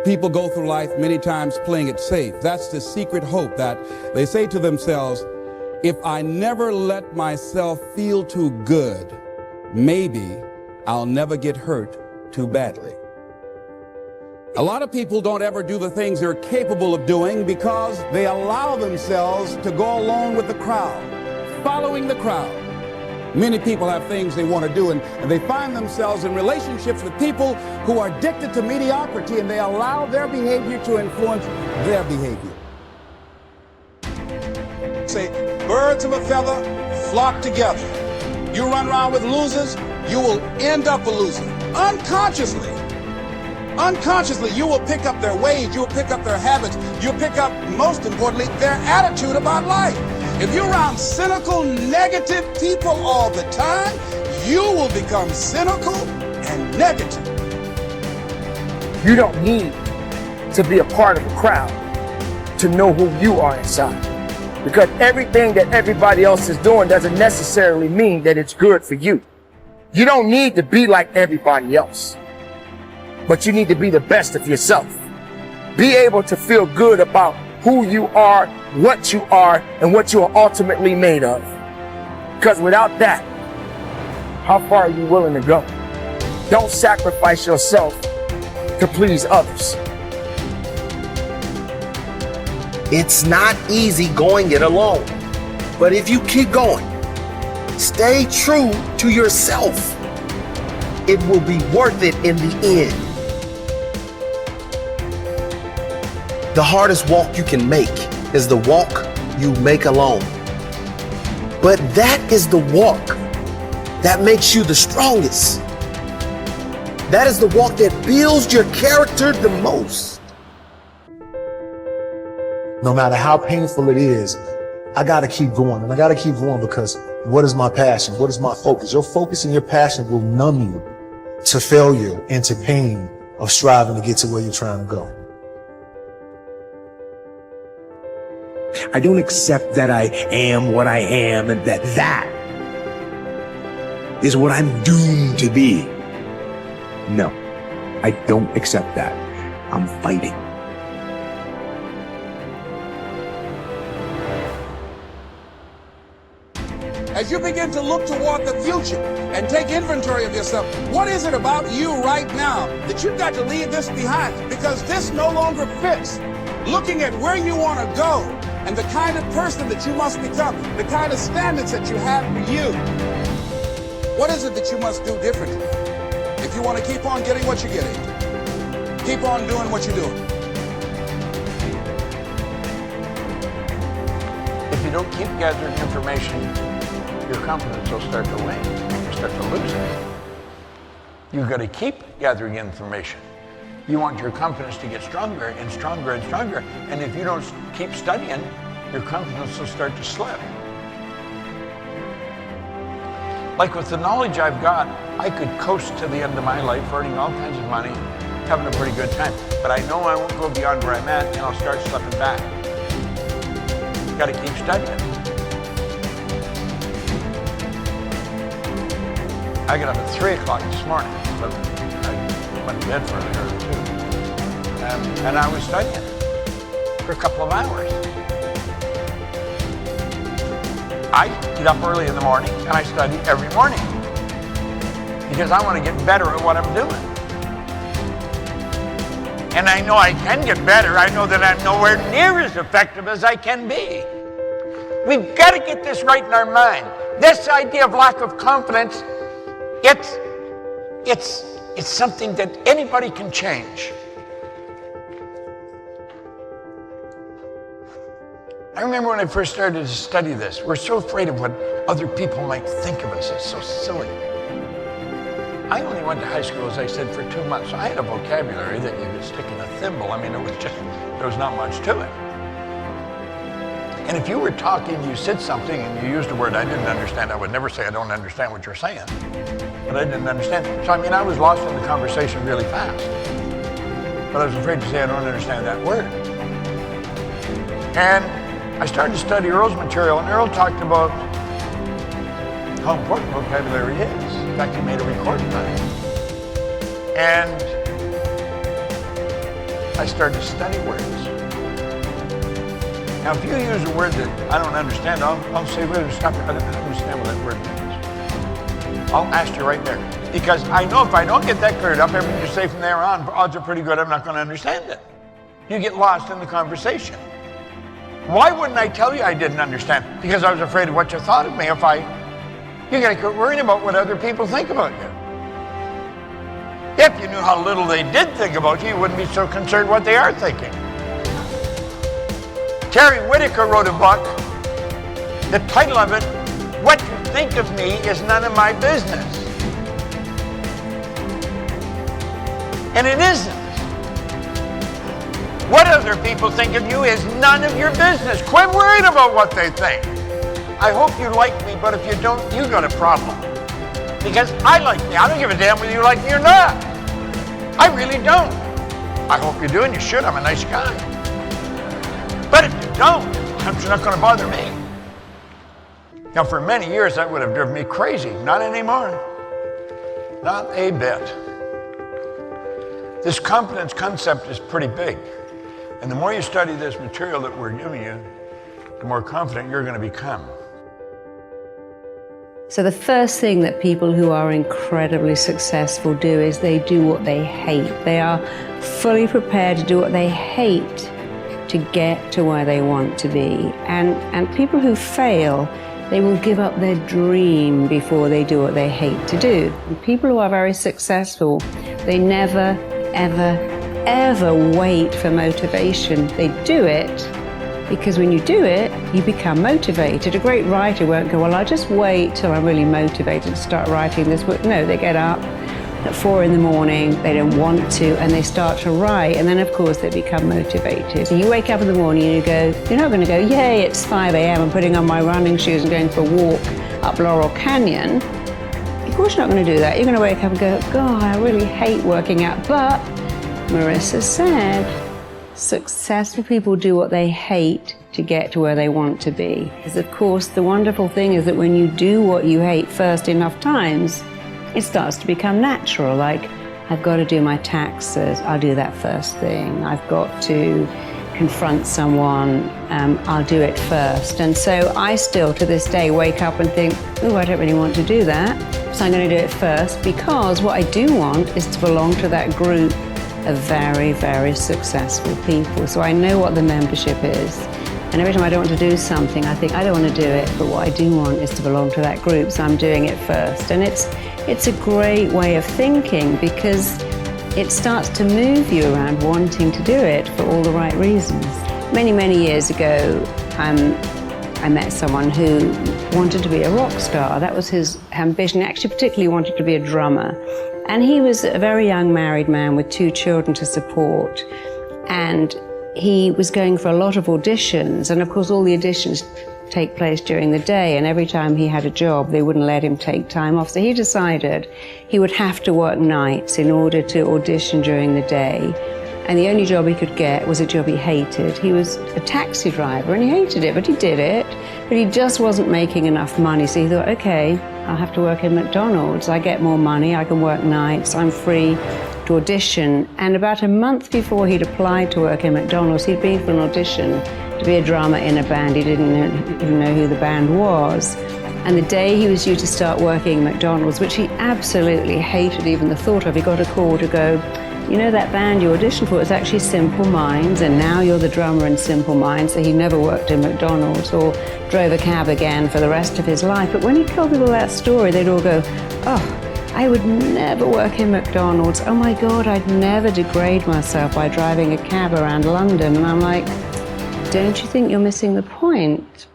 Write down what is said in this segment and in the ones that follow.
People go through life many times playing it safe. That's the secret hope that they say to themselves, if I never let myself feel too good, maybe I'll never get hurt too badly. A lot of people don't ever do the things they're capable of doing because they allow themselves to go along with the crowd, following the crowd. Many people have things they want to do, and they find themselves in relationships with people who are addicted to mediocrity, and they allow their behavior to influence their behavior. Say, birds of a feather flock together. You run around with losers, you will end up a loser. Unconsciously, you will pick up their ways, you will pick up their habits, you'll pick up, most importantly, their attitude about life. If you're around cynical, negative people all the time, you will become cynical and negative. You don't need to be a part of a crowd to know who you are inside. Because everything that everybody else is doing doesn't necessarily mean that it's good for you. You don't need to be like everybody else, but you need to be the best of yourself. Be able to feel good about who you are, what you are, and what you are ultimately made of. Because without that, how far are you willing to go? Don't sacrifice yourself to please others. It's not easy going it alone, but if you keep going, stay true to yourself, it will be worth it in the end. The hardest walk you can make is the walk you make alone. But that is the walk that makes you the strongest. That is the walk that builds your character the most. No matter how painful it is, I gotta keep going. And I gotta keep going because what is my passion? What is my focus? Your focus and your passion will numb you to failure and to pain of striving to get to where you're trying to go. I don't accept that I am what I am and that is what I'm doomed to be. No, I don't accept that. I'm fighting. As you begin to look toward the future and take inventory of yourself, what is it about you right now that you've got to leave this behind? Because this no longer fits. Looking at where you want to go and the kind of person that you must become, the kind of standards that you have for you. What is it that you must do differently if you want to keep on getting what you're getting? Keep on doing what you're doing. If you don't keep gathering information, your confidence will start to wane. You start to lose it. You've got to keep gathering information. You want your confidence to get stronger and stronger and stronger. And if you don't keep studying, your confidence will start to slip. Like with the knowledge I've got, I could coast to the end of my life, earning all kinds of money, having a pretty good time. But I know I won't go beyond where I'm at, and I'll start slipping back. Got to keep studying. I got up at 3 o'clock this morning, but I went to bed for an hour or two. And I was studying for a couple of hours. I get up early in the morning and I study every morning because I want to get better at what I'm doing. And I know I can get better. I know that I'm nowhere near as effective as I can be. We've got to get this right in our mind. This idea of lack of confidence, it's something that anybody can change. I remember when I first started to study this, we're so afraid of what other people might think of us. It's so silly. I only went to high school, as I said, for 2 months. So I had a vocabulary that you could stick in a thimble. I mean, there was not much to it. And if you were talking, you said something and you used a word I didn't understand, I would never say I don't understand what you're saying. But I didn't understand. So I mean, I was lost in the conversation really fast. But I was afraid to say I don't understand that word. And I started to study Earl's material, and Earl talked about how important vocabulary is. In fact, he made a recording on it. And I started to study words. Now, if you use a word that I don't understand, I'll say, wait, stop. I don't understand what that word means. I'll ask you right there. Because I know if I don't get that cleared up, everything you say from there on, odds are pretty good I'm not going to understand it. You get lost in the conversation. Why wouldn't I tell you I didn't understand? Because I was afraid of what you thought of me. You got to quit worrying about what other people think about you. If you knew how little they did think about you, you wouldn't be so concerned what they are thinking. Terry Whitaker wrote a book. The title of it, What You Think of Me Is None of My Business. And it isn't. What other people think of you is none of your business. Quit worrying about what they think. I hope you like me, but if you don't, you got a problem. Because I like me. I don't give a damn whether you like me or not. I really don't. I hope you do, and you should. I'm a nice guy. But if you don't, it's not going to bother me. Now, for many years, that would have driven me crazy. Not anymore. Not a bit. This confidence concept is pretty big. And the more you study this material that we're giving you, the more confident you're going to become. So the first thing that people who are incredibly successful do is they do what they hate. They are fully prepared to do what they hate to get to where they want to be. And people who fail, they will give up their dream before they do what they hate to do. And people who are very successful, they never, ever, ever wait for motivation. They do it because when you do it, you become motivated. A great writer won't go, well, I'll just wait till I'm really motivated to start writing this book. No, they get up at 4 a.m, they don't want to, and they start to write, and then of course they become motivated. So you wake up in the morning and you go, you're not going to go, yay, it's 5 a.m, I'm putting on my running shoes and going for a walk up Laurel Canyon. Of course you're not going to do that. You're going to wake up and go, God, I really hate working out. But Marisa said, successful people do what they hate to get to where they want to be. Because of course the wonderful thing is that when you do what you hate first enough times, it starts to become natural. Like, I've got to do my taxes, I'll do that first thing. I've got to confront someone, I'll do it first. And so I still to this day wake up and think, oh, I don't really want to do that, so I'm going to do it first, because what I do want is to belong to that group of very, very successful people. So I know what the membership is. And every time I don't want to do something, I think, I don't want to do it, but what I do want is to belong to that group, so I'm doing it first. And it's a great way of thinking, because it starts to move you around wanting to do it for all the right reasons. Many, many years ago, I met someone who wanted to be a rock star. That was his ambition. He actually particularly wanted to be a drummer. And he was a very young married man with 2 children to support. And he was going for a lot of auditions. And of course, all the auditions take place during the day. And every time he had a job, they wouldn't let him take time off. So he decided he would have to work nights in order to audition during the day. And the only job he could get was a job he hated. He was a taxi driver and he hated it, but he did it. But he just wasn't making enough money. So he thought, okay, I'll have to work in McDonald's. I get more money, I can work nights, I'm free to audition. And about a month before he'd applied to work in McDonald's, he'd been for an audition to be a drummer in a band. He didn't even know who the band was. And the day he was due to start working in McDonald's, which he absolutely hated even the thought of, he got a call to go, you know, that band you auditioned for is actually Simple Minds, and now you're the drummer in Simple Minds. So he never worked in McDonald's or drove a cab again for the rest of his life. But when he told people that story, they'd all go, oh, I would never work in McDonald's. Oh my God, I'd never degrade myself by driving a cab around London. And I'm like, don't you think you're missing the point?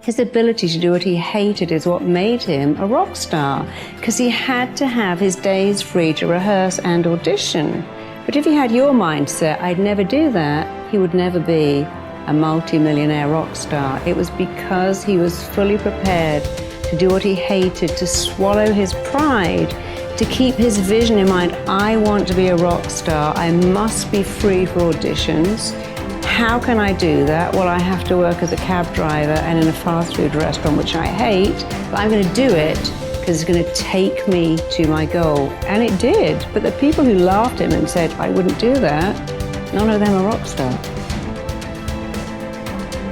His ability to do what he hated is what made him a rock star, because he had to have his days free to rehearse and audition. But if he had your mindset, I'd never do that, he would never be a multi-millionaire rock star. It was because he was fully prepared to do what he hated, to swallow his pride, to keep his vision in mind. I want to be a rock star. I must be free for auditions. How can I do that? Well, I have to work as a cab driver and in a fast food restaurant, which I hate, but I'm going to do it because it's going to take me to my goal. And it did. But the people who laughed at him and said, I wouldn't do that, None of them are rock star.